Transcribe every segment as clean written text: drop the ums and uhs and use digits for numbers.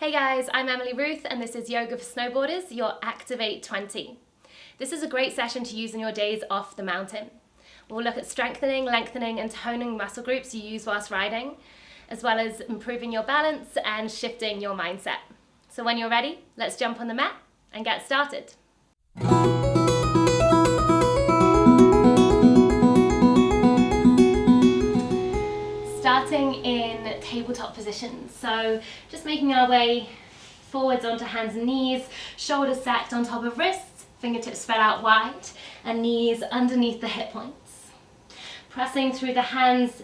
Hey guys, I'm Emily Ruth and this is Yoga for Snowboarders, your Activate 20. This is a great session to use in your days off the mountain. We'll look at strengthening, lengthening and toning muscle groups you use whilst riding, as well as improving your balance and shifting your mindset. So when you're ready, let's jump on the mat and get started. Starting in tabletop positions, so just making our way forwards onto hands and knees, shoulders stacked on top of wrists, fingertips spread out wide, and knees underneath the hip points. Pressing through the hands,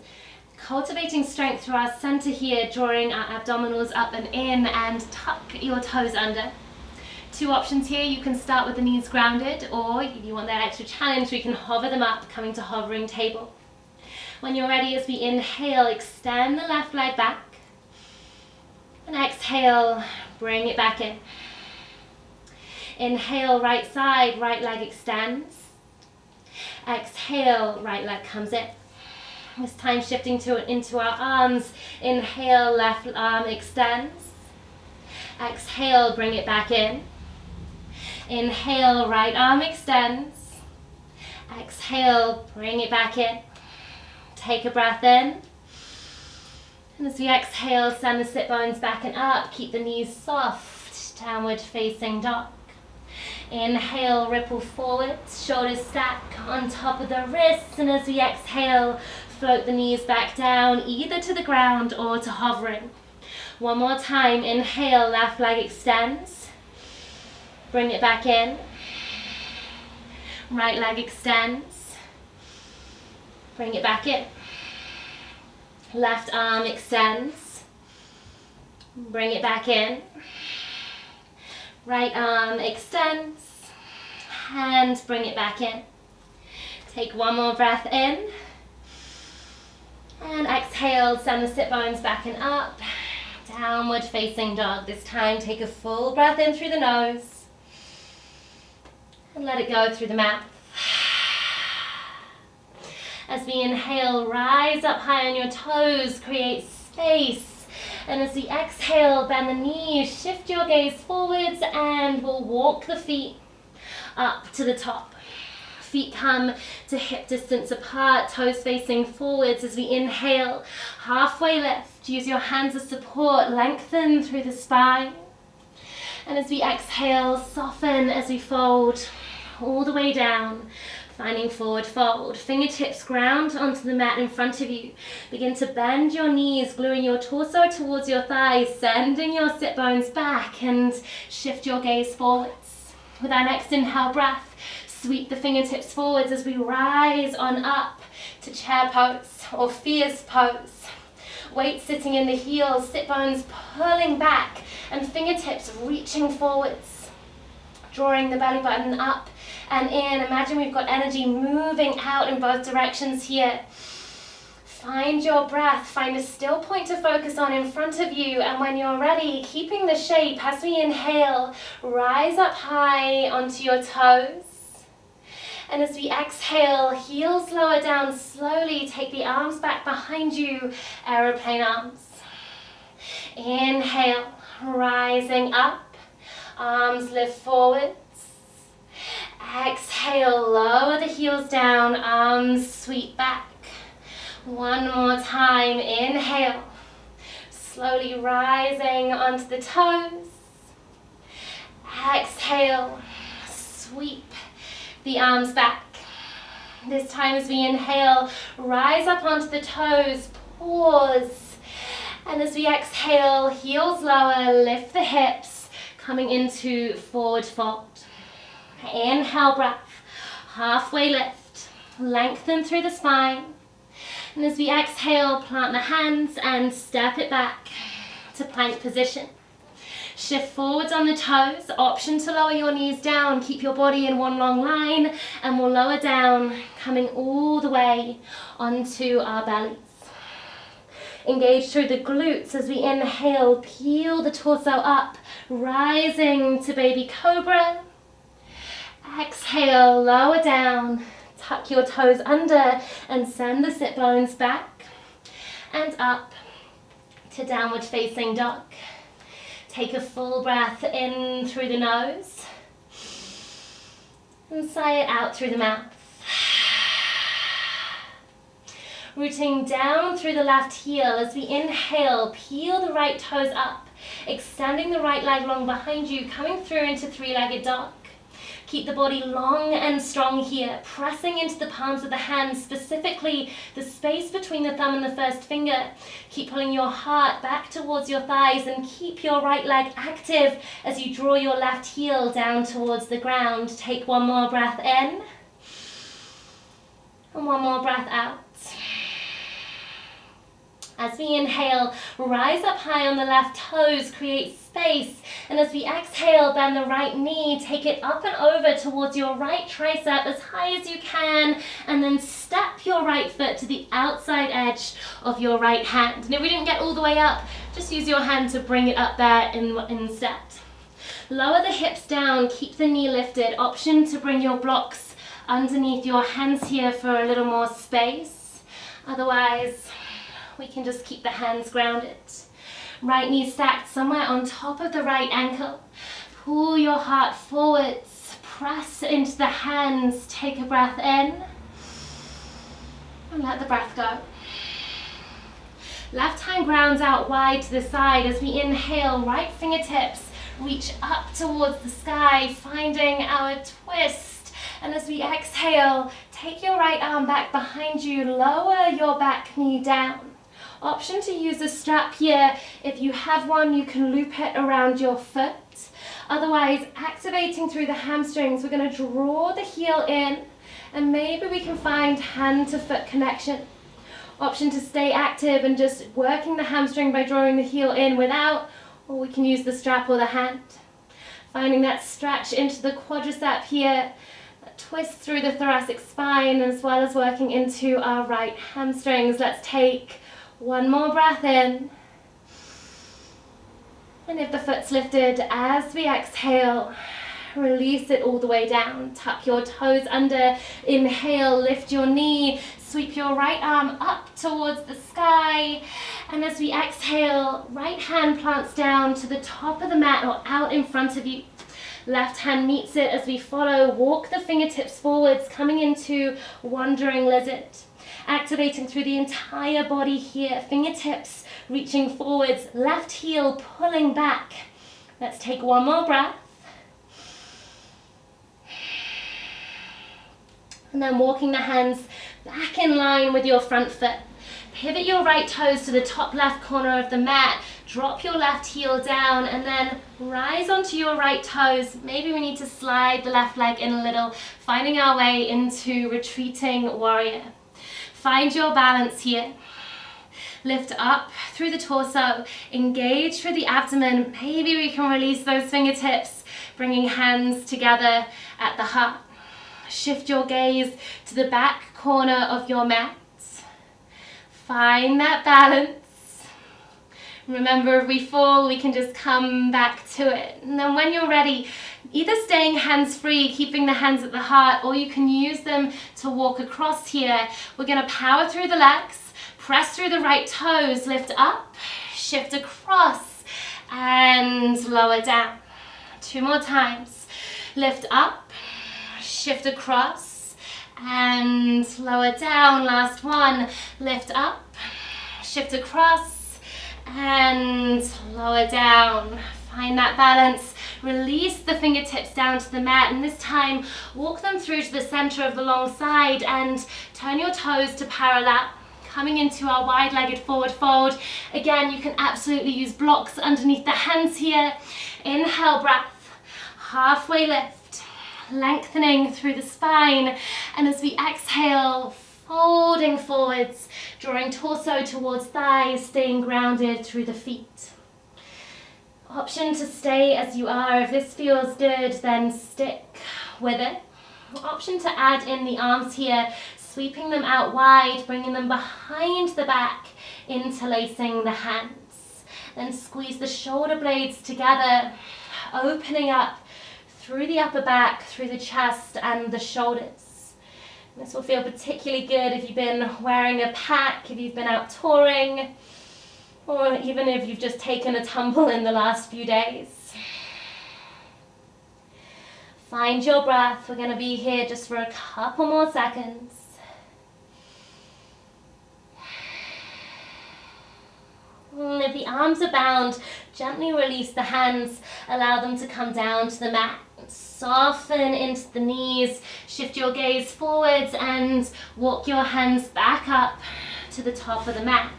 cultivating strength through our center here, drawing our abdominals up and in, and tuck your toes under. Two options here, you can start with the knees grounded, or if you want that extra challenge, we can hover them up, coming to hovering table. When you're ready, as we inhale, extend the left leg back. And exhale, bring it back in. Inhale, right side, right leg extends. Exhale, right leg comes in. This time shifting into our arms. Inhale, left arm extends. Exhale, bring it back in. Inhale, right arm extends. Exhale, bring it back in. Take a breath in, and as we exhale, send the sit bones back and up, keep the knees soft, downward facing dog. Inhale, ripple forward, shoulders stack on top of the wrists, and as we exhale, float the knees back down, either to the ground or to hovering. One more time, inhale, left leg extends, bring it back in, right leg extends, bring it back in. Left arm extends. Bring it back in. Right arm extends. And bring it back in. Take one more breath in. And exhale, send the sit bones back and up. Downward facing dog. This time take a full breath in through the nose. And let it go through the mouth. As we inhale, rise up high on your toes, create space. And as we exhale, bend the knees, shift your gaze forwards, and we'll walk the feet up to the top. Feet come to hip distance apart, toes facing forwards. As we inhale, halfway lift, use your hands as support, lengthen through the spine. And as we exhale, soften as we fold all the way down. Finding forward fold, fingertips ground onto the mat in front of you. Begin to bend your knees, gluing your torso towards your thighs, sending your sit bones back and shift your gaze forwards. With our next inhale breath, sweep the fingertips forwards as we rise on up to chair pose or fierce pose. Weight sitting in the heels, sit bones pulling back and fingertips reaching forwards. Drawing the belly button up and in. Imagine we've got energy moving out in both directions here. Find your breath, find a still point to focus on in front of you, and when you're ready, keeping the shape as we inhale, rise up high onto your toes. And as we exhale, heels lower down slowly, take the arms back behind you, aeroplane arms. Inhale, rising up. Arms lift forwards. Exhale, lower the heels down, arms sweep back. One more time, inhale. Slowly rising onto the toes. Exhale, sweep the arms back. This time as we inhale, rise up onto the toes, pause. And as we exhale, heels lower, lift the hips. Coming into forward fold. Inhale breath, halfway lift, lengthen through the spine. And as we exhale, plant the hands and step it back to plank position. Shift forwards on the toes, option to lower your knees down, keep your body in one long line, and we'll lower down, coming all the way onto our bellies. Engage through the glutes as we inhale, peel the torso up, rising to baby cobra. Exhale, lower down, tuck your toes under and send the sit bones back and up to downward facing dog. Take a full breath in through the nose and sigh it out through the mouth. Rooting down through the left heel as we inhale, peel the right toes up, extending the right leg long behind you, coming through into three-legged dog. Keep the body long and strong here, pressing into the palms of the hands, specifically the space between the thumb and the first finger. Keep pulling your heart back towards your thighs and keep your right leg active as you draw your left heel down towards the ground. Take one more breath in and one more breath out. As we inhale, rise up high on the left toes, create space. And as we exhale, bend the right knee, take it up and over towards your right tricep as high as you can, and then step your right foot to the outside edge of your right hand. And if we didn't get all the way up, just use your hand to bring it up there instead. Lower the hips down, keep the knee lifted. Option to bring your blocks underneath your hands here for a little more space. Otherwise, we can just keep the hands grounded. Right knee stacked somewhere on top of the right ankle. Pull your heart forwards, press into the hands, take a breath in, and let the breath go. Left hand grounds out wide to the side as we inhale, right fingertips reach up towards the sky, finding our twist. And as we exhale, take your right arm back behind you, lower your back knee down. Option to use a strap here. If you have one, you can loop it around your foot. Otherwise, activating through the hamstrings, we're going to draw the heel in, and maybe we can find hand to foot connection. Option to stay active and just working the hamstring by drawing the heel in without, or we can use the strap or the hand. Finding that stretch into the quadricep here, that twist through the thoracic spine, as well as working into our right hamstrings. Let's take one more breath in. And if the foot's lifted, as we exhale, release it all the way down. Tuck your toes under, inhale, lift your knee, sweep your right arm up towards the sky. And as we exhale, right hand plants down to the top of the mat or out in front of you. Left hand meets it as we follow, walk the fingertips forwards, coming into wandering lizard. Activating through the entire body here, fingertips reaching forwards, left heel pulling back. Let's take one more breath. And then walking the hands back in line with your front foot. Pivot your right toes to the top left corner of the mat. Drop your left heel down and then rise onto your right toes. Maybe we need to slide the left leg in a little, finding our way into retreating warrior. Find your balance here. Lift up through the torso, engage through the abdomen. Maybe we can release those fingertips, bringing hands together at the heart. Shift your gaze to the back corner of your mat. Find that balance. Remember, if we fall, we can just come back to it. And then when you're ready, either staying hands-free, keeping the hands at the heart, or you can use them to walk across here. We're going to power through the legs, press through the right toes, lift up, shift across, and lower down. Two more times. Lift up, shift across, and lower down. Last one. Lift up, shift across, and lower down. Find that balance. Release the fingertips down to the mat, and this time walk them through to the center of the long side and turn your toes to parallel, coming into our wide-legged forward fold. Again, you can absolutely use blocks underneath the hands here. Inhale, breath, halfway lift, lengthening through the spine, and as we exhale, folding forwards, drawing torso towards thighs, staying grounded through the feet. Option to stay as you are. If this feels good, then stick with it. Option to add in the arms here, sweeping them out wide, bringing them behind the back, interlacing the hands. Then squeeze the shoulder blades together, opening up through the upper back, through the chest and the shoulders. This will feel particularly good if you've been wearing a pack, if you've been out touring, or even if you've just taken a tumble in the last few days. Find your breath. We're going to be here just for a couple more seconds. If the arms are bound, gently release the hands. Allow them to come down to the mat. Soften into the knees. Shift your gaze forwards and walk your hands back up to the top of the mat.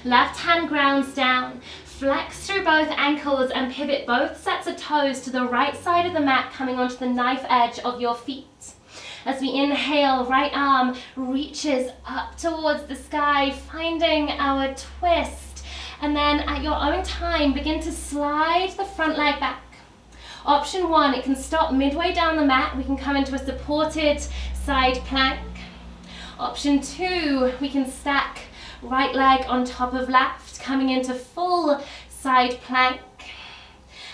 Left hand grounds down. Flex through both ankles and pivot both sets of toes to the right side of the mat, coming onto the knife edge of your feet. As we inhale, right arm reaches up towards the sky, finding our twist. And then at your own time, begin to slide the front leg back. Option 1, it can stop midway down the mat. We can come into a supported side plank. Option 2, we can stack right leg on top of left, coming into full side plank.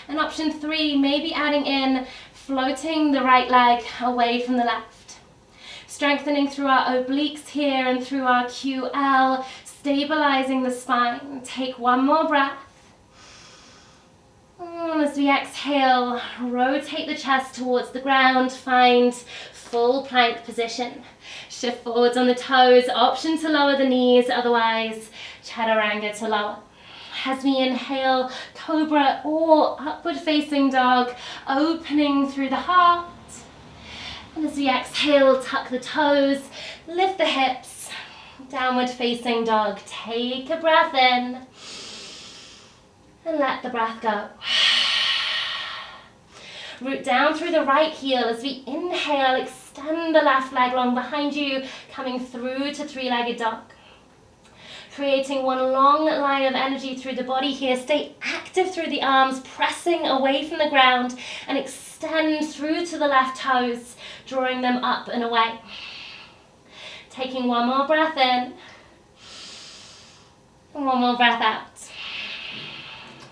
And option 3, maybe adding in floating the right leg away from the left. Strengthening through our obliques here and through our QL, stabilizing the spine. Take one more breath. As we exhale, rotate the chest towards the ground, find full plank position. Shift forwards on the toes, option to lower the knees, otherwise chaturanga to lower. As we inhale, cobra or upward facing dog, opening through the heart. And as we exhale, tuck the toes, lift the hips, downward facing dog. Take a breath in and let the breath go. Root down through the right heel. As we inhale, extend the left leg long behind you, coming through to three-legged dog. Creating one long line of energy through the body here. Stay active through the arms, pressing away from the ground, and extend through to the left toes, drawing them up and away. Taking one more breath in, and one more breath out.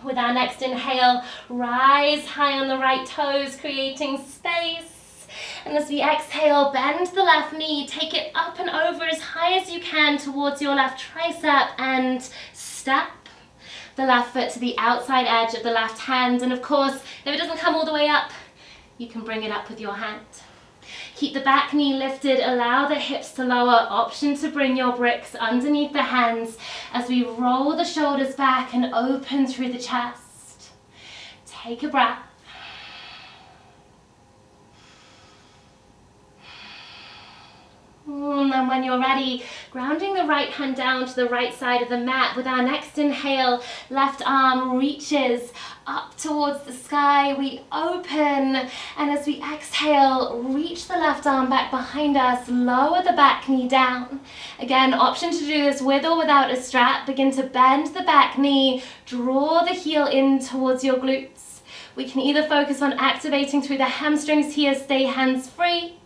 With our next inhale, rise high on the right toes, creating space. And as we exhale, bend the left knee, take it up and over as high as you can towards your left tricep, and step the left foot to the outside edge of the left hand. And of course, if it doesn't come all the way up, you can bring it up with your hand. Keep the back knee lifted, allow the hips to lower, option to bring your bricks underneath the hands as we roll the shoulders back and open through the chest. Take a breath. And then when you're ready, grounding the right hand down to the right side of the mat. With our next inhale, left arm reaches up towards the sky. We open, and as we exhale, reach the left arm back behind us. Lower the back knee down. Again, option to do this with or without a strap. Begin to bend the back knee. Draw the heel in towards your glutes. We can either focus on activating through the hamstrings here, stay hands free,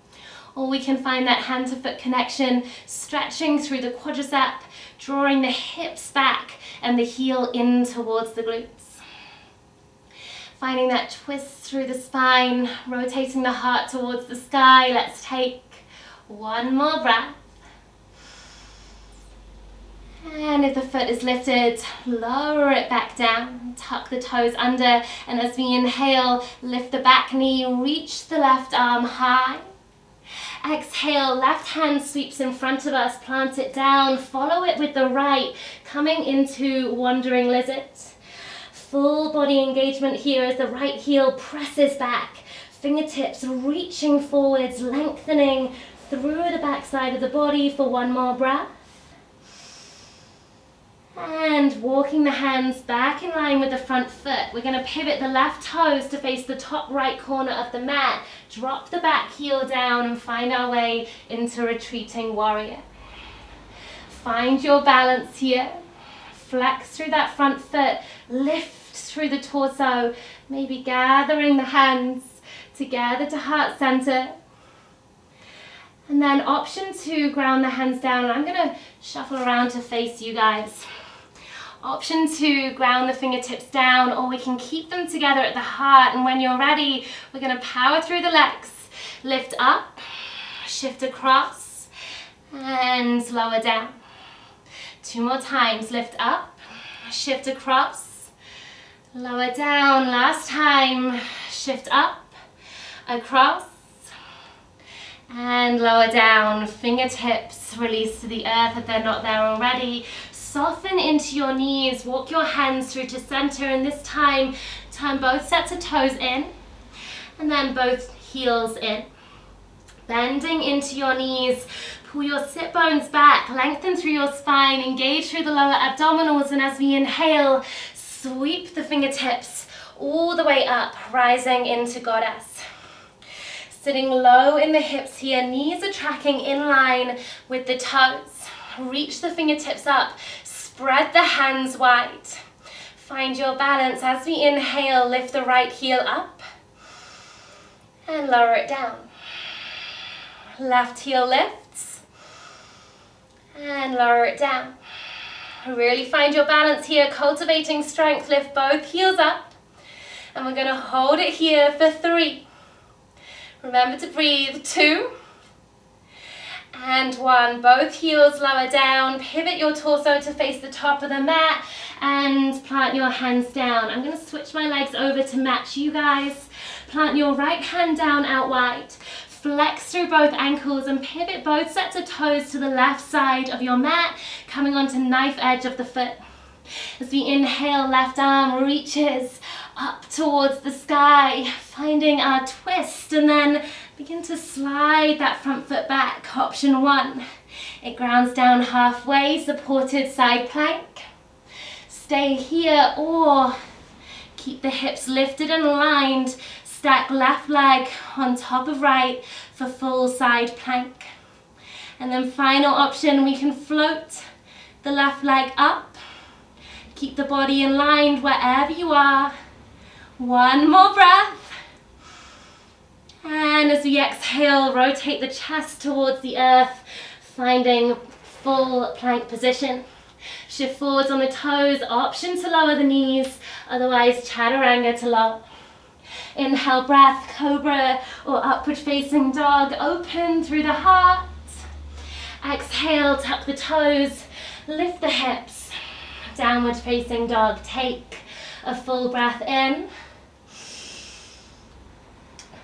or we can find that hand to foot connection, stretching through the quadricep, drawing the hips back and the heel in towards the glutes. Finding that twist through the spine, rotating the heart towards the sky. Let's take one more breath. And if the foot is lifted, lower it back down, tuck the toes under, and as we inhale, lift the back knee, reach the left arm high. Exhale, left hand sweeps in front of us, plant it down, follow it with the right, coming into wandering lizard. Full body engagement here as the right heel presses back, fingertips reaching forwards, lengthening through the back side of the body for one more breath. And walking the hands back in line with the front foot. We're going to pivot the left toes to face the top right corner of the mat. Drop the back heel down and find our way into retreating warrior. Find your balance here. Flex through that front foot. Lift through the torso. Maybe gathering the hands together to heart center. And then option to ground the hands down. I'm going to shuffle around to face you guys. Option to ground the fingertips down, or we can keep them together at the heart. And when you're ready, we're going to power through the legs. Lift up, shift across, and lower down. Two more times. Lift up, shift across, lower down, last time, shift up, across, and lower down, fingertips release to the earth if they're not there already. Soften into your knees, walk your hands through to center, and this time, turn both sets of toes in, and then both heels in. Bending into your knees, pull your sit bones back, lengthen through your spine, engage through the lower abdominals, and as we inhale, sweep the fingertips all the way up, rising into goddess. Sitting low in the hips here, knees are tracking in line with the toes. Reach the fingertips up, spread the hands wide. Find your balance. As we inhale, lift the right heel up and lower it down. Left heel lifts and lower it down. Really find your balance here, cultivating strength. Lift both heels up, and we're going to hold it here for 3. Remember to breathe. 2 and 1. Both heels lower down. Pivot your torso to face the top of the mat and plant your hands down. I'm going to switch my legs over to match you guys. Plant your right hand down out wide. Flex through both ankles and pivot both sets of toes to the left side of your mat, coming onto knife edge of the foot. As we inhale, left arm reaches up towards the sky, finding our twist, and then begin to slide that front foot back. Option 1. It grounds down halfway, supported side plank. Stay here or keep the hips lifted and aligned. Stack left leg on top of right for full side plank. And then final option, we can float the left leg up. Keep the body in line wherever you are. 1 more breath. And as we exhale, rotate the chest towards the earth, finding full plank position. Shift forwards on the toes, option to lower the knees, otherwise chaturanga to lower. Inhale, breath, cobra or upward facing dog, open through the heart. Exhale, tuck the toes, lift the hips. Downward facing dog, take a full breath in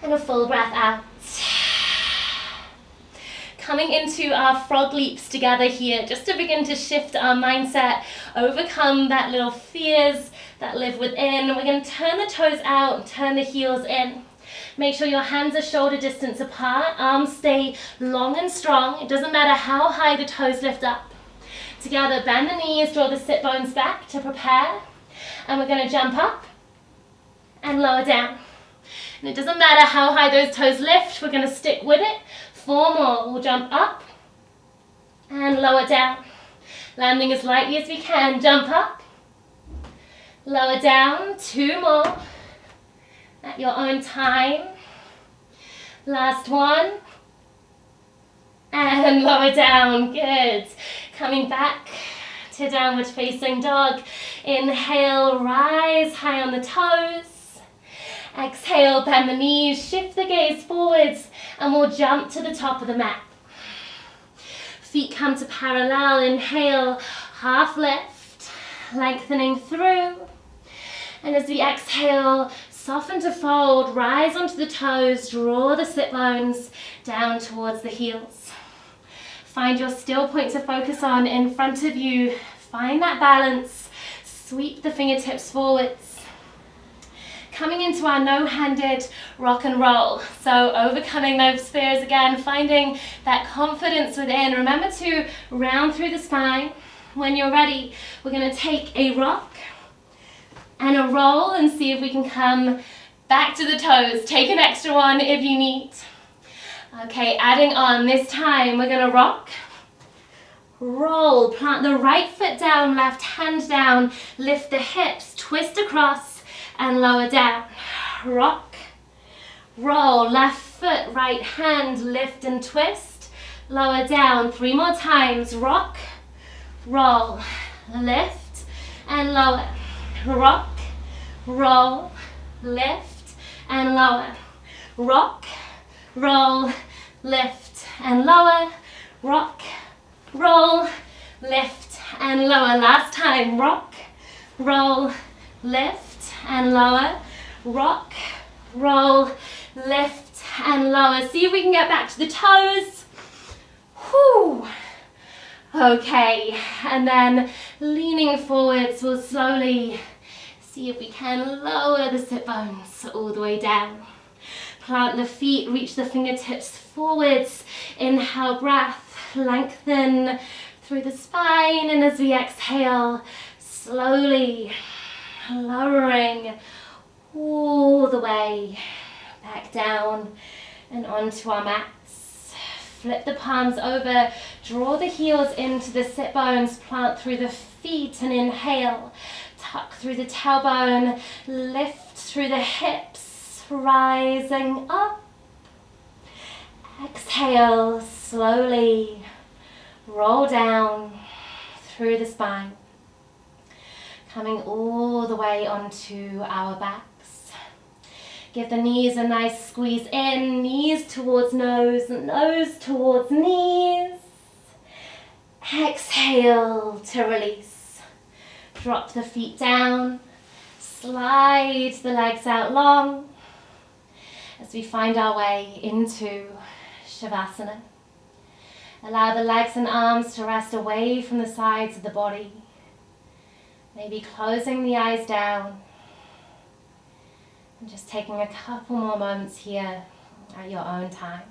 and a full breath out. Coming into our frog leaps together here, just to begin to shift our mindset, overcome that little fears that live within. We're going to turn the toes out, turn the heels in. Make sure your hands are shoulder distance apart, arms stay long and strong. It doesn't matter how high the toes lift up. Together, bend the knees, draw the sit bones back to prepare. And we're going to jump up and lower down. And it doesn't matter how high those toes lift, we're going to stick with it. 4 more, we'll jump up and lower down. Landing as lightly as we can, jump up, lower down, 2 more, at your own time. Last one, and lower down, good. Coming back to downward facing dog. Inhale, rise high on the toes. Exhale, bend the knees, shift the gaze forwards, and we'll jump to the top of the mat. Feet come to parallel, inhale, half lift, lengthening through. And as we exhale, soften to fold, rise onto the toes, draw the sit bones down towards the heels. Find your still point to focus on in front of you. Find that balance, sweep the fingertips forwards. Coming into our no-handed rock and roll. So overcoming those fears again, finding that confidence within. Remember to round through the spine. When you're ready, we're going to take a rock and a roll and see if we can come back to the toes. Take an extra one if you need. Okay, adding on. This time we're going to rock, roll, plant the right foot down, left hand down, lift the hips, twist across, and lower down. Rock, roll, left foot, right hand, lift and twist, lower down. 3 more times. Rock, roll, lift, and lower. Rock, roll, lift, and lower. Rock, roll, lift, and lower. Rock, roll, lift, and lower. Last time. Rock, roll, lift and lower, rock, roll, lift and lower. See if we can get back to the toes. Whew. Okay, and then leaning forwards, we'll slowly see if we can lower the sit bones all the way down. Plant the feet, reach the fingertips forwards. Inhale, breath, lengthen through the spine, and as we exhale, slowly lowering all the way back down and onto our mats. Flip the palms over, draw the heels into the sit bones, plant through the feet and inhale. Tuck through the tailbone, lift through the hips, rising up. Exhale, slowly roll down through the spine. Coming all the way onto our backs. Give the knees a nice squeeze in, knees towards nose, nose towards knees. Exhale to release. Drop the feet down, slide the legs out long as we find our way into Savasana. Allow the legs and arms to rest away from the sides of the body. Maybe closing the eyes down and just taking a couple more moments here at your own time.